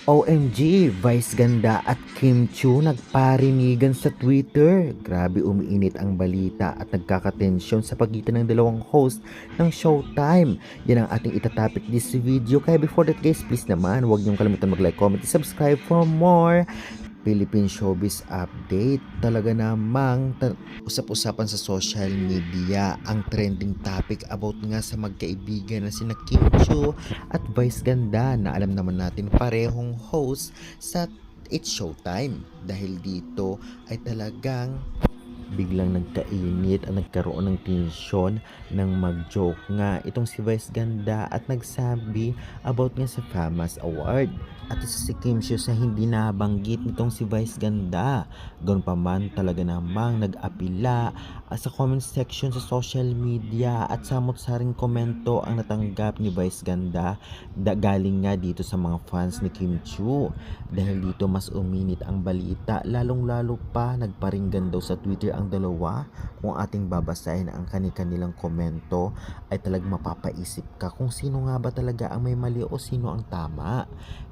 OMG, Vice Ganda at Kim Chiu nagparinigan sa Twitter. Grabe umiinit ang balita at nagkakatensyon sa pagitan ng dalawang host ng Showtime. Yan ang ating itatopic this video. Kaya before that guys, please naman huwag niyong kalimutan mag-like, comment, and subscribe for more Philippine Showbiz Update. Talaga namang usap-usapan sa social media ang trending topic about nga sa magkaibigan na sina Kim Chiu at Vice Ganda na alam naman natin parehong host sa It's Showtime. Dahil dito ay talagang biglang nagkainit at nagkaroon ng tensyon nang mag-joke nga itong si Vice Ganda at nagsabi about nga sa FAMAS Award. At isa si Kim Chiu sa hindi nabanggit nitong si Vice Ganda. Ganoon pa man talaga namang nag-apila sa comment section sa social media at samot-saring komento ang natanggap ni Vice Ganda galing nga dito sa mga fans ni Kim Chiu. Dahil dito mas uminit ang balita, lalong-lalo pa nagparinggan daw sa Twitter ang dalawa. Kung ating babasahin ang kanilang komento ay talagang mapapaisip ka kung sino nga ba talaga ang may mali o sino ang tama.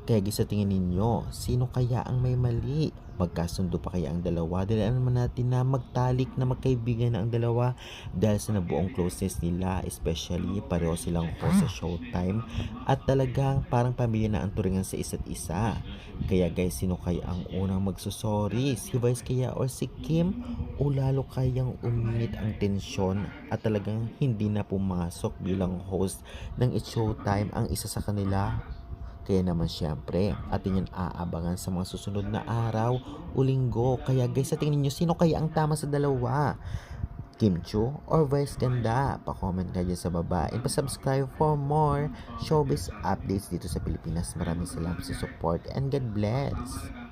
Kaya sa tingin ninyo, sino kaya ang may mali? Magkasundo pa kaya ang dalawa? Dahil alam naman natin na magtalik na magkaibigan na ang dalawa dahil sa nabuong closeness nila, especially pareho silang host sa Showtime at talagang parang pamilya na ang turingan sa isa't isa. Kaya guys, sino kaya ang unang magsusorry? Si Vice kaya or si Kim? O lalo kayang uminit ang tensyon at talagang hindi na pumasok bilang host ng It's Showtime ang isa sa kanila? Kaya naman syempre, atin yan aabangan sa mga susunod na araw o linggo. Kaya guys, sa tingin niyo, sino kaya ang tama sa dalawa? Kim Chiu or Vice Ganda? Pa-comment ka dyan sa baba and pa-subscribe for more showbiz updates dito sa Pilipinas. Maraming salamat sa support and God bless!